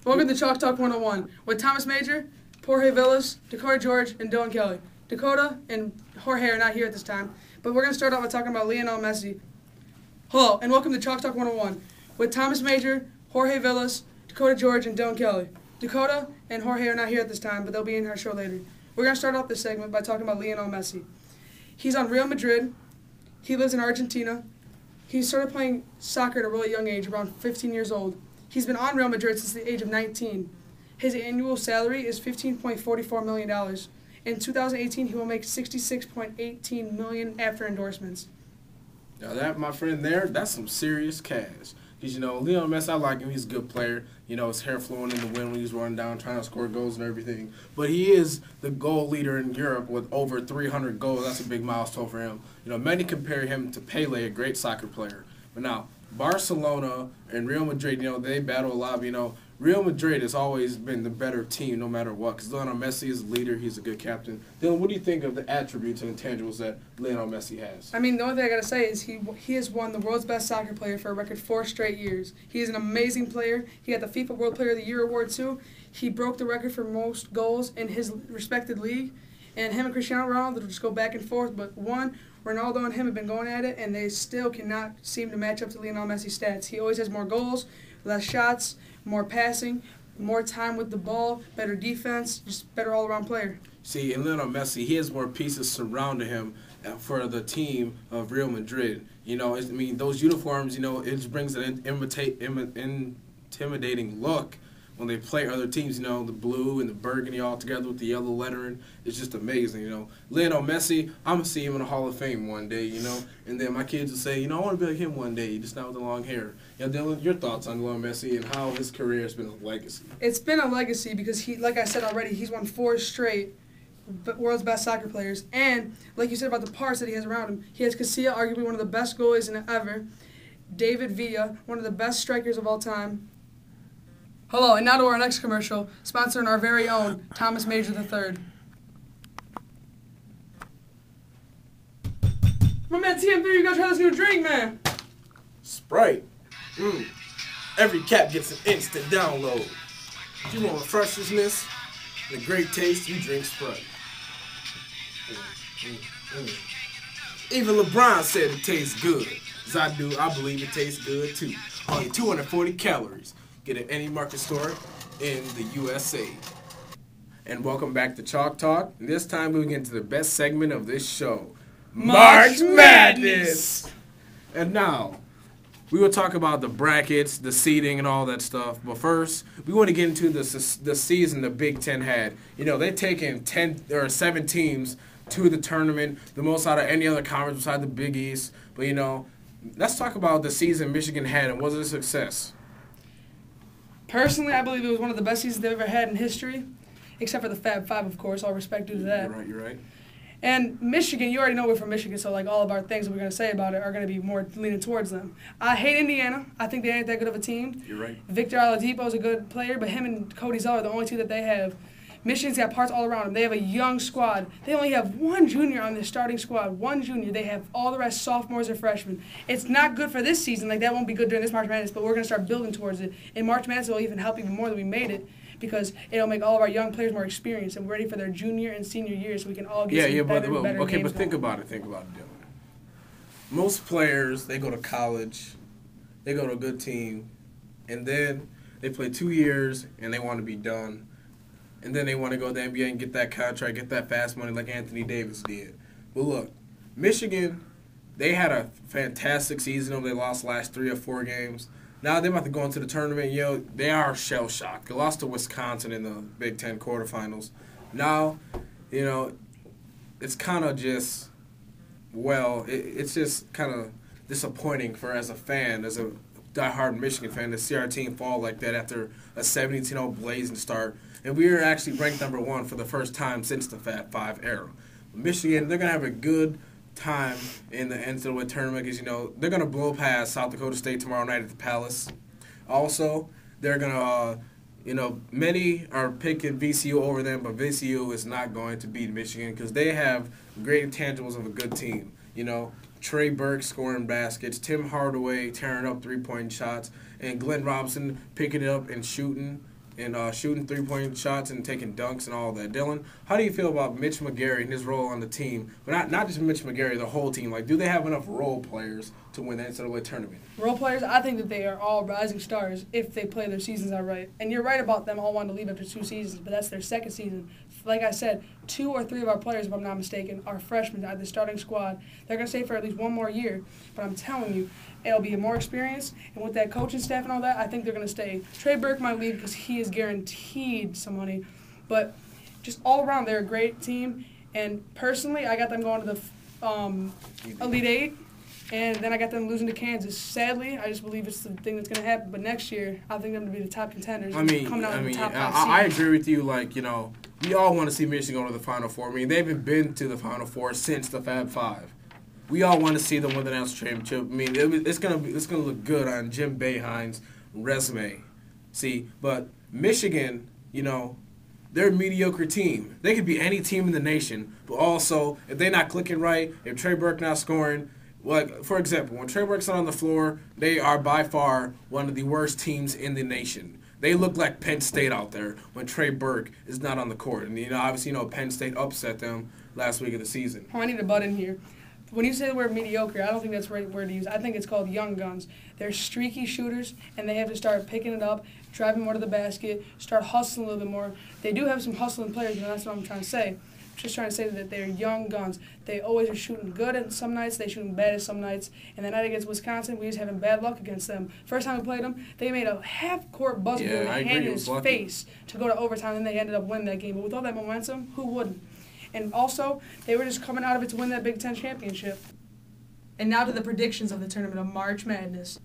Welcome to Chalk Talk 101 with Thomas Major, Porge Villas, Takoda George, and Dylan Kelly. Takoda and Jorge are not here at this time, but we're going to start off by talking about Lionel Messi. Hello, and welcome to Chalk Talk 101 with Thomas Major, Jorge Villas, Takoda George, and Dylan Kelly. Takoda and Jorge are not here at this time, but they'll be in our show later. We're going to start off this segment by talking about Lionel Messi. He's on Real Madrid. He lives in Argentina. He started playing soccer at a really young age, around 15 years old. He's been on Real Madrid since the age of 19. His annual salary is $15.44 million. In 2018, he will make $66.18 million after endorsements. Now that, my friend, that's some serious cash. Because, Lionel Messi, I like him. He's a good player. His hair flowing in the wind when he's running down, trying to score goals and everything. But he is the goal leader in Europe with over 300 goals. That's a big milestone for him. Many compare him to Pele, a great soccer player. But now, Barcelona and Real Madrid, they battle a lot. Real Madrid has always been the better team no matter what. Because Lionel Messi is a leader. He's a good captain. Dylan, what do you think of the attributes and intangibles that Lionel Messi has? The only thing I got to say is he has won the world's best soccer player for a record 4 straight years. He is an amazing player. He got the FIFA World Player of the Year award too. He broke the record for most goals in his respected league. And him and Cristiano Ronaldo will just go back and forth. But Ronaldo and him have been going at it, and they still cannot seem to match up to Lionel Messi's stats. He always has more goals, less shots, more passing, more time with the ball, better defense, just better all-around player. See, in Lionel Messi, he has more pieces surrounding him for the team of Real Madrid. Those uniforms, it just brings an intimidating look when they play other teams. The blue and the burgundy all together with the yellow lettering. It's just amazing, Lionel Messi, I'm going to see him in the Hall of Fame one day, and then my kids will say, I want to be like him one day, just not with the long hair. Dylan, your thoughts on Lionel Messi and how his career has been a legacy? It's been a legacy because he, like I said already, he's won 4 straight world's best soccer players. And like you said about the parts that he has around him, he has Casilla, arguably one of the best goalies ever, David Villa, one of the best strikers of all time. Hello, and now to our next commercial, sponsoring our very own Thomas Major III. My man TM3, you gotta try this new drink, man. Sprite. Every cap gets an instant download. If you want freshness and a great taste, you drink Sprite. Even LeBron said it tastes good. As I do, I believe it tastes good too. Only 240 calories. Get it at any market store in the USA. And welcome back to Chalk Talk. And this time we get into the best segment of this show, March Madness. And now, we will talk about the brackets, the seeding, and all that stuff. But first, we want to get into the season the Big Ten had. They've taken 10 or 7 teams to the tournament, the most out of any other conference besides the Big East. But, let's talk about the season Michigan had, and was it a success? Personally, I believe it was one of the best seasons they've ever had in history, except for the Fab Five, of course. All respect due to that. You're right. And Michigan, you already know we're from Michigan, so all of our things that we're going to say about it are going to be more leaning towards them. I hate Indiana. I think they ain't that good of a team. You're right. Victor Oladipo is a good player, but him and Cody Zeller are the only two that they have. Michigan's got parts all around them. They have a young squad. They only have 1 junior on their starting squad. 1 junior. They have all the rest sophomores or freshmen. It's not good for this season. That won't be good during this March Madness, but we're going to start building towards it. And March Madness will even help even more that we made it because it'll make all of our young players more experienced and ready for their junior and senior years so we can all get better okay, games but think about it, Dylan. Most players, they go to college, they go to a good team, and then they play 2 years and they want to be done. And then they want to go to the NBA and get that contract, get that fast money like Anthony Davis did. But look, Michigan, they had a fantastic season. They lost the last 3 or 4 games. Now they're about to go into the tournament. They are shell-shocked. They lost to Wisconsin in the Big Ten quarterfinals. Now, it's kind of just, it's just kind of disappointing as a fan, as a diehard Michigan fan, to see our team fall like that after a 17-0 blazing start. And we are actually ranked number 1 for the first time since the Fab Five era. Michigan, they're going to have a good time in the NCAA tournament because, they're going to blow past South Dakota State tomorrow night at the Palace. Also, they're going to, many are picking VCU over them, but VCU is not going to beat Michigan because they have great intangibles of a good team. Trey Burke scoring baskets, Tim Hardaway tearing up three-point shots, and Glenn Robinson picking it up and shooting. and shooting three-point shots and taking dunks and all that. Dylan, how do you feel about Mitch McGary and his role on the team? But not just Mitch McGary, the whole team. Like, do they have enough role players to win the NCAA tournament? Role players, I think that they are all rising stars if they play their seasons out right. And you're right about them all wanting to leave after 2 seasons, but that's their second season. Like I said, 2 or 3 of our players, if I'm not mistaken, are freshmen at the starting squad. They're going to stay for at least 1 more year. But I'm telling you, it'll be more experience. And with that coaching staff and all that, I think they're going to stay. Trey Burke might leave because he is guaranteed some money. But just all around, they're a great team. And personally, I got them going to the Elite 8. And then I got them losing to Kansas. Sadly, I just believe it's the thing that's going to happen. But next year, I think them to be the top contenders. Coming out in the top 5 seed. I agree with you. Like, you know, we all want to see Michigan go to the Final Four. I mean, they haven't been to the Final Four since the Fab Five. We all want to see them win the national championship. I mean, it's gonna look good on Jim Boeheim's resume. See, but Michigan, you know, they're a mediocre team. They could be any team in the nation, but also if they're not clicking right, if Trey Burke not scoring. Like, for example, when Trey Burke's not on the floor, they are by far one of the worst teams in the nation. They look like Penn State out there when Trey Burke is not on the court. And, you know, obviously, you know, Penn State upset them last week of the season. Oh, I need to butt in here. When you say the word mediocre, I don't think that's the right word to use. I think it's called young guns. They're streaky shooters, and they have to start picking it up, driving more to the basket, start hustling a little bit more. They do have some hustling players, and that's what I'm trying to say. Just trying to say that they're young guns. They always are shooting good at some nights. They shooting bad at some nights. And the night against Wisconsin, we was having bad luck against them. First time we played them, they made a half-court buzzer beater and handed in his face to go to overtime, and they ended up winning that game. But with all that momentum, who wouldn't? And also, they were just coming out of it to win that Big Ten championship. And now to the predictions of the tournament of March Madness.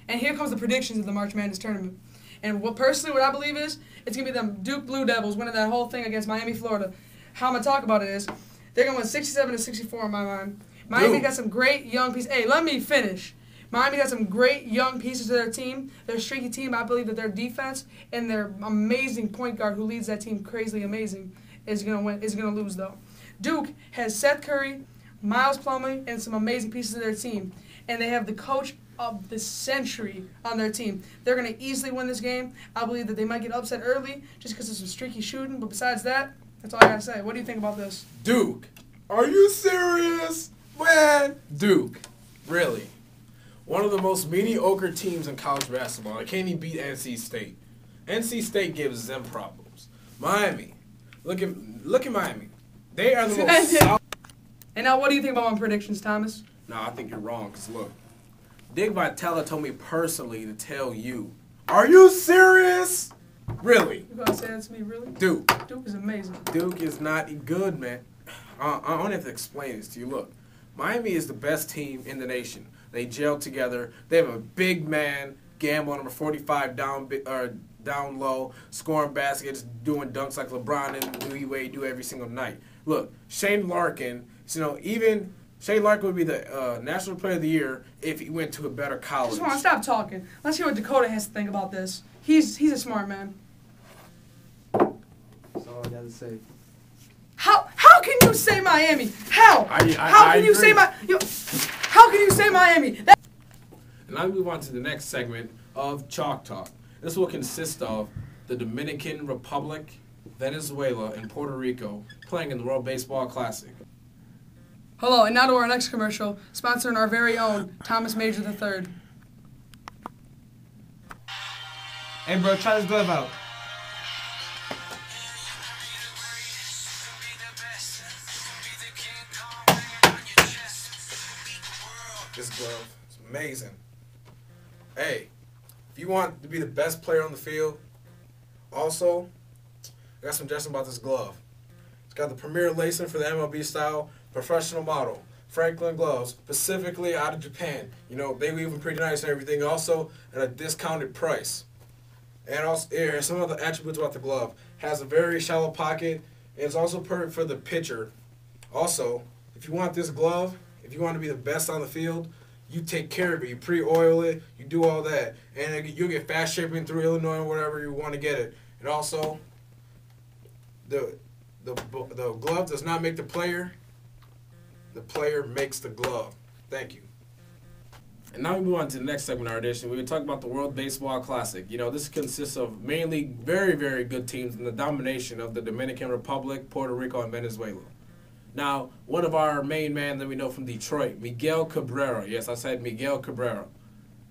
And here comes the predictions of the March Madness tournament. And what I believe is, it's going to be them Duke Blue Devils winning that whole thing against Miami, Florida. How I'm going to talk about it is, they're going to win 67-64 in my mind. Miami got some great young pieces. Hey, let me finish. Miami got some great young pieces to their team. Their streaky team, I believe that their defense and their amazing point guard who leads that team crazily amazing is going to win. Is going to lose, though. Duke has Seth Curry, Miles Plumlee, and some amazing pieces of their team. And they have the coach of the century on their team. They're going to easily win this game. I believe that they might get upset early just because of some streaky shooting. But besides that, that's all I got to say. What do you think about this? Duke. Are you serious? Man. Duke. Really. One of the most mediocre teams in college basketball. They can't even beat NC State. NC State gives them problems. Miami. Look at Miami. They are the most solid. And now what do you think about my predictions, Thomas? No, I think you're wrong. Because look. Dick Vitale told me personally to tell you. Are you serious? Really? You gonna say that to me, really? Duke. Duke is amazing. Duke is not good, man. I don't have to explain this to you. Look, Miami is the best team in the nation. They gel together. They have a big man, Gamble, number 45, down low, scoring baskets, doing dunks like LeBron and Dwayne Wade do every single night. Look, Shane Larkin, even Shane Larkin would be the National Player of the Year if he went to a better college. Just want to stop talking. Let's hear what Takoda has to think about this. He's a smart man. That's all I got to say. How can you say Miami? How? How can you say Miami? And now we move on to the next segment of Chalk Talk. This will consist of the Dominican Republic, Venezuela, and Puerto Rico playing in the World Baseball Classic. Hello, and now to our next commercial, sponsoring our very own Thomas Major III. Hey, bro, try this glove out. This glove is amazing. Hey, if you want to be the best player on the field, also, I got some suggestions about this glove. It's got the premier lacing for the MLB style professional model. Franklin gloves, specifically out of Japan. You know, they weave them pretty nice and everything. Also, at a discounted price. And also, here are some of the attributes about the glove. Has a very shallow pocket. And it's also perfect for the pitcher. Also, if you want this glove, if you want to be the best on the field, you take care of it. You pre-oil it. You do all that. And you'll get fast shipping through Illinois or whatever you want to get it. And also, the glove does not make the player. The player makes the glove. Thank you. And now we move on to the next segment of our edition. We're going to talk about the World Baseball Classic. You know, this consists of mainly very, very good teams in the domination of the Dominican Republic, Puerto Rico, and Venezuela. Now, one of our main men that we know from Detroit, Miguel Cabrera. Yes, I said Miguel Cabrera.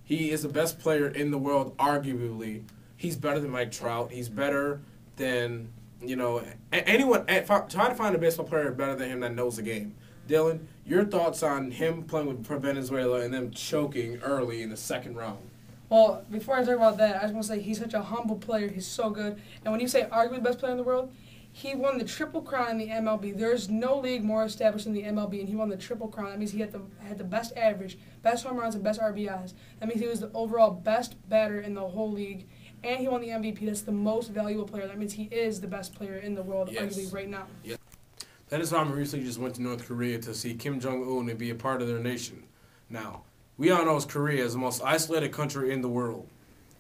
He is the best player in the world, arguably. He's better than Mike Trout. He's better than, you know, anyone. Try to find a baseball player better than him that knows the game. Dylan, your thoughts on him playing for Venezuela and them choking early in the second round? Well, before I talk about that, I just want to say he's such a humble player. He's so good. And when you say arguably the best player in the world, he won the Triple Crown in the MLB. There's no league more established than the MLB, and he won the Triple Crown. That means he had the best average, best home runs, and best RBIs. That means he was the overall best batter in the whole league, and he won the MVP. That's the most valuable player. That means he is the best player in the world, arguably, right now. Yes. Dennis Rodman recently just went to North Korea to see Kim Jong-un and be a part of their nation. Now, we all know Korea is the most isolated country in the world,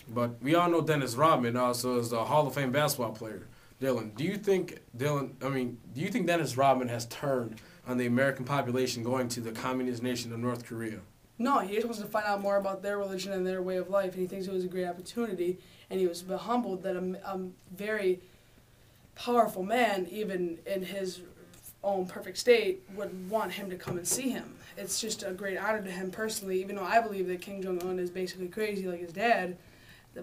but we all know Dennis Rodman also is a Hall of Fame basketball player. Dylan, do you think Dennis Rodman has turned on the American population going to the communist nation of North Korea? No, he just wants to find out more about their religion and their way of life, and he thinks it was a great opportunity, and he was humbled that a very powerful man, even in his own perfect state, would want him to come and see him. It's just a great honor to him personally, even though I believe that Kim Jong-un is basically crazy like his dad,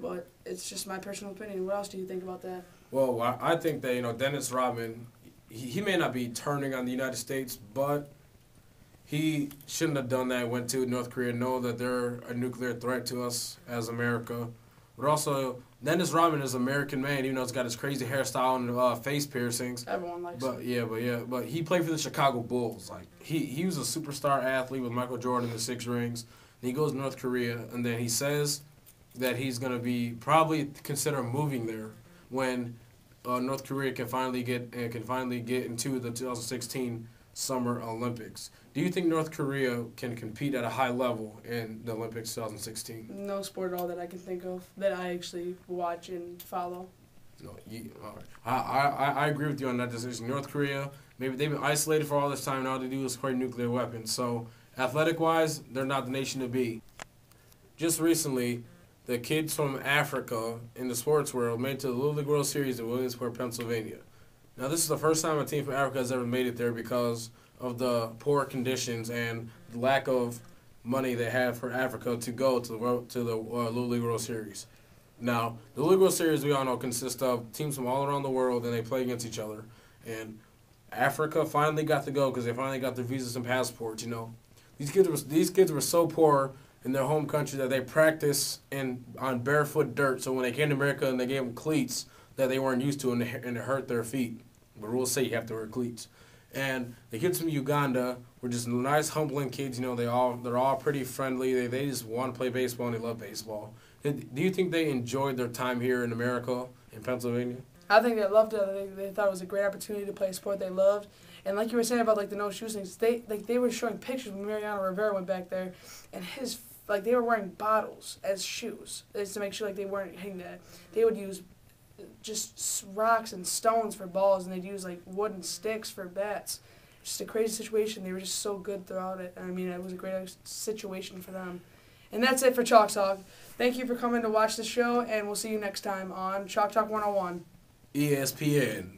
but it's just my personal opinion. What else do you think about that? Well, I think that, you know, Dennis Rodman, he may not be turning on the United States, but he shouldn't have done that. Went to North Korea, know that they're a nuclear threat to us as America. But also, Dennis Rodman is an American man, even though he's got his crazy hairstyle and face piercings. Everyone likes but it. But he played for the Chicago Bulls. Like he was a superstar athlete with Michael Jordan in the 6 rings. And he goes to North Korea, and then he says that he's going to be probably consider moving there when North Korea can finally get into the 2016 Summer Olympics. Do you think North Korea can compete at a high level in the Olympics 2016? No sport at all that I can think of that I actually watch and follow. No, all right. I agree with you on that decision. North Korea, maybe they've been isolated for all this time, and all they do is create nuclear weapons. So, athletic-wise, they're not the nation to be. Just recently, the kids from Africa in the sports world made it to the Little League World Series in Williamsport, Pennsylvania. Now, this is the first time a team from Africa has ever made it there because of the poor conditions and the lack of money they have for Africa to go to the Little League World Series. Now, the Little League World Series, we all know, consists of teams from all around the world, and they play against each other. And Africa finally got to go because they finally got their visas and passports. You know, these kids were so poor in their home country that they practice on barefoot dirt. So when they came to America and they gave them cleats that they weren't used to, and it hurt their feet. The rules say you have to wear cleats. And the kids from Uganda were just nice, humbling kids. You know, they're all pretty friendly. They just want to play baseball and they love baseball. Do you think they enjoyed their time here in America, in Pennsylvania? I think they loved it. They thought it was a great opportunity to play a sport they loved. And like you were saying about like the no shoes things, they were showing pictures when Mariano Rivera went back there, and they were wearing bottles as shoes, just to make sure like they weren't hitting that. They would use just rocks and stones for balls, and they'd use like wooden sticks for bats. Just a crazy situation. They were just so good throughout it. I mean, it was a great situation for them. And that's it for Chalk Talk. Thank you for coming to watch the show, and we'll see you next time on Chalk Talk 101. ESPN.